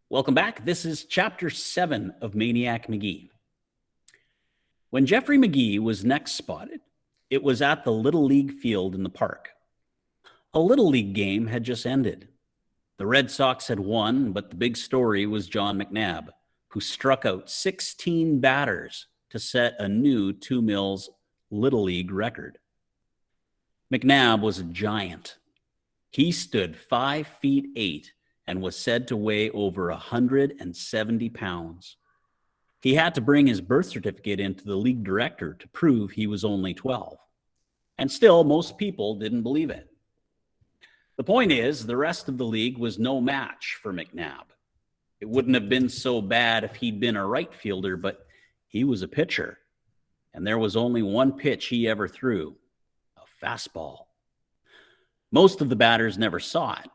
Welcome back. This is Chapter 7 of Maniac Magee. When Jeffrey Magee was next spotted, it was at the Little League field in the park. A Little League game had just ended. The Red Sox had won, but the big story was John McNabb, who struck out 16 batters to set a new 2 Mills Little League record. McNabb was a giant. He stood 5 feet 8 and was said to weigh over 170 pounds. He had to bring his birth certificate into the league director to prove he was only 12. And still, most people didn't believe it. The point is, the rest of the league was no match for McNabb. It wouldn't have been so bad if he'd been a right fielder, but he was a pitcher. And there was only one pitch he ever threw, a fastball. Most of the batters never saw it.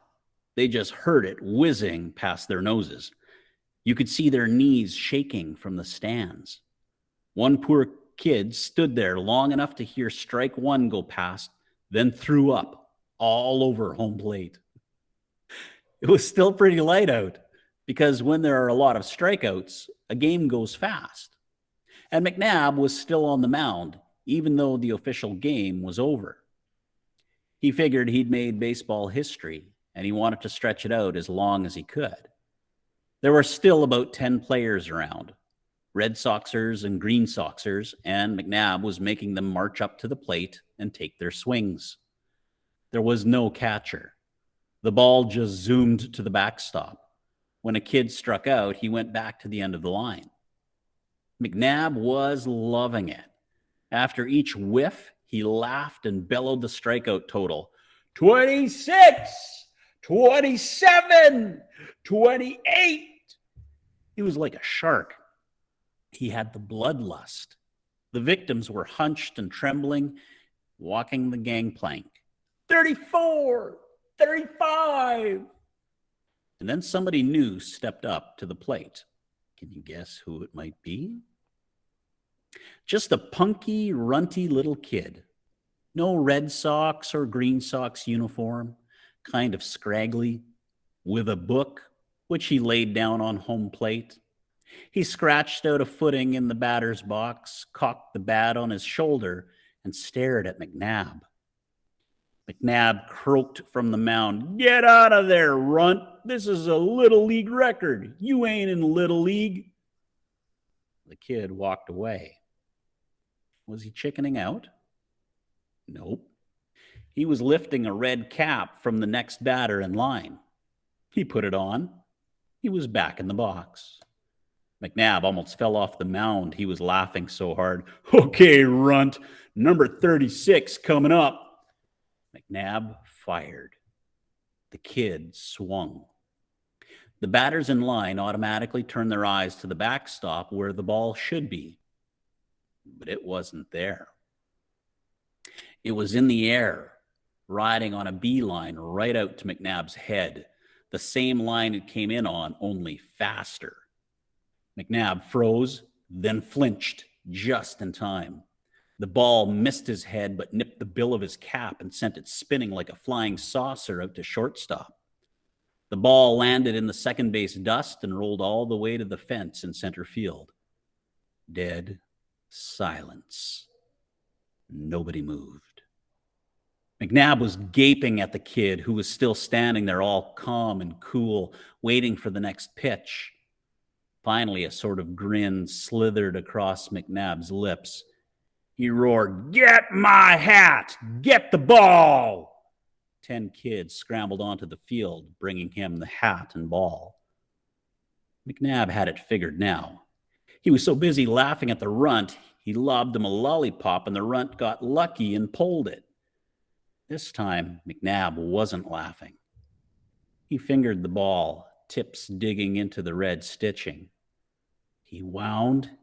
They just heard it whizzing past their noses. You could see their knees shaking from the stands. One poor kid stood there long enough to hear strike one go past, then threw up all over home plate. It was still pretty light out because when there are a lot of strikeouts, a game goes fast. And McNabb was still on the mound, even though the official game was over. He figured he'd made baseball history, and he wanted to stretch it out as long as he could. There were still about 10 players around, Red Soxers and Green Soxers, and McNabb was making them march up to the plate and take their swings. There was no catcher. The ball just zoomed to the backstop. When a kid struck out, he went back to the end of the line. McNabb was loving it. After each whiff, he laughed and bellowed the strikeout total. 26, 27, 28. He was like a shark. He had the bloodlust. The victims were hunched and trembling, walking the gangplank. 34, 35. And then somebody new stepped up to the plate. Can you guess who it might be? Just a punky, runty little kid. No Red Sox or Green Sox uniform, kind of scraggly, with a book, which he laid down on home plate. He scratched out a footing in the batter's box, cocked the bat on his shoulder, and stared at McNabb. McNabb croaked from the mound, "Get out of there, runt. This is a Little League record. You ain't in Little League." The kid walked away. Was he chickening out? Nope. He was lifting a red cap from the next batter in line. He put it on. He was back in the box. McNabb almost fell off the mound. He was laughing so hard. "Okay, runt. Number 36 coming up." McNabb fired. The kid swung. The batters in line automatically turned their eyes to the backstop where the ball should be. But it wasn't there. It was in the air, riding on a beeline right out to McNabb's head, the same line it came in on, only faster. McNabb froze, then flinched just in time. The ball missed his head but nipped the bill of his cap and sent it spinning like a flying saucer out to shortstop. The ball landed in the second base dust and rolled all the way to the fence in center field. Dead silence. Nobody moved. McNabb was gaping at the kid, who was still standing there all calm and cool, waiting for the next pitch. Finally, a sort of grin slithered across McNabb's lips. He roared, "Get my hat! Get the ball!" 10 kids scrambled onto the field, bringing him the hat and ball. McNabb had it figured now. He was so busy laughing at the runt, he lobbed him a lollipop, and the runt got lucky and pulled it. This time, McNabb wasn't laughing. He fingered the ball, tips digging into the red stitching. He wound,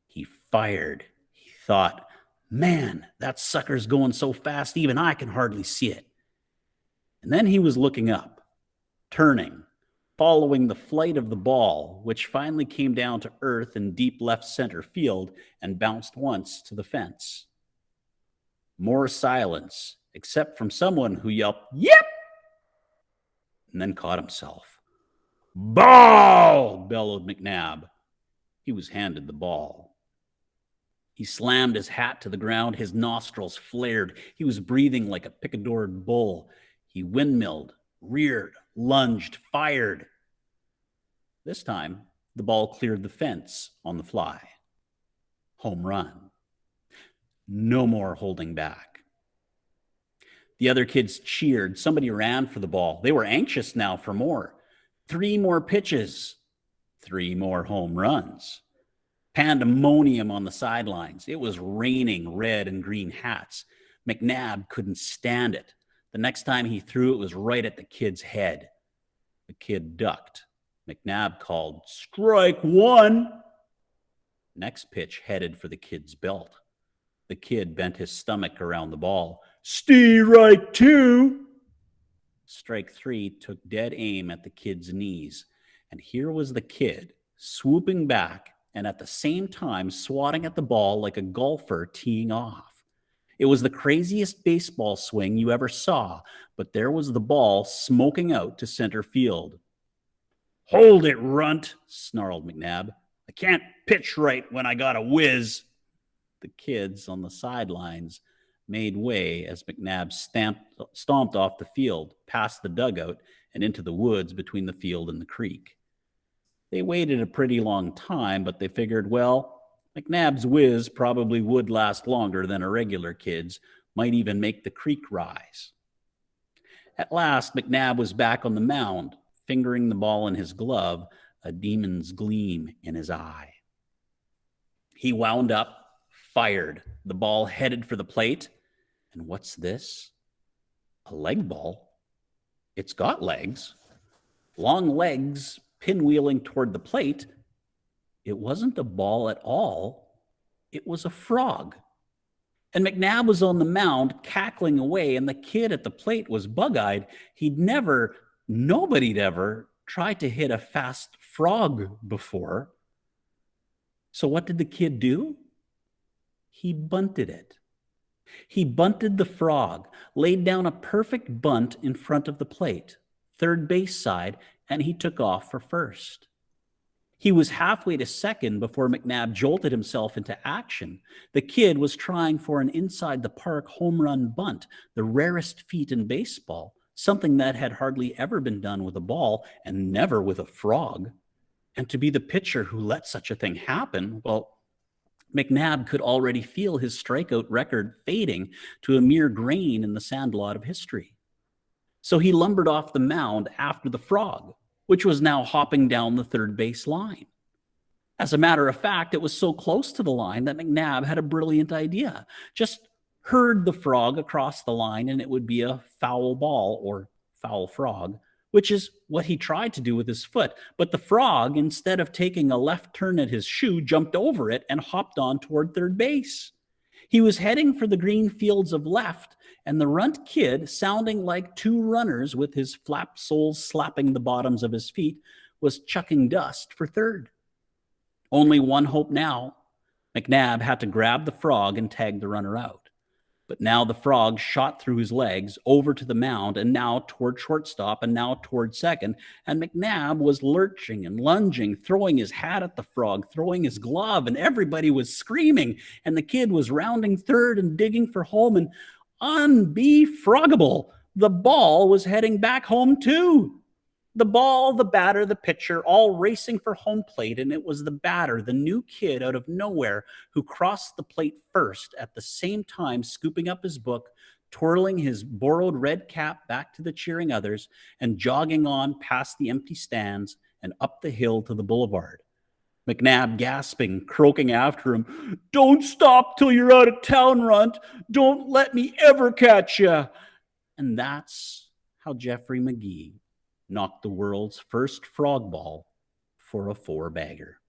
he fired. He thought, "Man, that sucker's going so fast even I can hardly see it." And then he was looking up, turning, following the flight of the ball, which finally came down to earth in deep left center field and bounced once to the fence. More silence, except from someone who yelped, "Yep!" and then caught himself. "Ball!" bellowed McNabb. He was handed the ball. He slammed his hat to the ground. His nostrils flared. He was breathing like a picadored bull. He windmilled, reared, lunged, fired. This time, the ball cleared the fence on the fly. Home run. No more holding back. The other kids cheered. Somebody ran for the ball. They were anxious now for more. 3 more pitches. 3 more home runs. Pandemonium on the sidelines. It was raining red and green hats. McNabb couldn't stand it. The next time he threw, it was right at the kid's head. The kid ducked. McNabb called, "Strike 1." Next pitch headed for the kid's belt. The kid bent his stomach around the ball. "Strike 2." Strike 3 took dead aim at the kid's knees. And here was the kid swooping back and at the same time swatting at the ball like a golfer teeing off. It was the craziest baseball swing you ever saw, but there was the ball smoking out to center field. "Hold it, runt," snarled McNabb. "I can't pitch right when I got a whiz." The kids on the sidelines made way as McNabb stomped off the field, past the dugout, and into the woods between the field and the creek. They waited a pretty long time, but they figured, well, McNabb's whiz probably would last longer than a regular kid's, might even make the creek rise. At last, McNabb was back on the mound, fingering the ball in his glove, a demon's gleam in his eye. He wound up, fired. The ball headed for the plate. And what's this? A leg ball? It's got legs. Long legs pinwheeling toward the plate. It wasn't a ball at all. It was a frog. And McNabb was on the mound cackling away, and the kid at the plate was bug-eyed. Nobody'd ever tried to hit a fast frog before. So what did the kid do? He bunted it. He bunted the frog, laid down a perfect bunt in front of the plate, third base side, and he took off for first. He was halfway to second before McNabb jolted himself into action. The kid was trying for an inside-the-park home run bunt, the rarest feat in baseball, something that had hardly ever been done with a ball and never with a frog. And to be the pitcher who let such a thing happen, well, McNabb could already feel his strikeout record fading to a mere grain in the sandlot of history. So he lumbered off the mound after the frog, which was now hopping down the third base line. As a matter of fact, it was so close to the line that McNabb had a brilliant idea. Just herd the frog across the line and it would be a foul ball or foul frog, which is what he tried to do with his foot. But the frog, instead of taking a left turn at his shoe, jumped over it and hopped on toward third base. He was heading for the green fields of left, and the runt kid, sounding like 2 runners with his flap soles slapping the bottoms of his feet, was chucking dust for third. Only one hope now. McNabb had to grab the frog and tag the runner out. But now the frog shot through his legs over to the mound and now toward shortstop and now toward second. And McNabb was lurching and lunging, throwing his hat at the frog, throwing his glove, and everybody was screaming. And the kid was rounding third and digging for home. And unbefroggable, the ball was heading back home too. The ball, the batter, the pitcher, all racing for home plate, and it was the batter, the new kid out of nowhere, who crossed the plate first, at the same time scooping up his book, twirling his borrowed red cap back to the cheering others, and jogging on past the empty stands and up the hill to the boulevard. McNabb gasping, croaking after him, "Don't stop till you're out of town, runt. Don't let me ever catch ya." And that's how Jeffrey Magee knocked the world's first frog ball for a 4-bagger.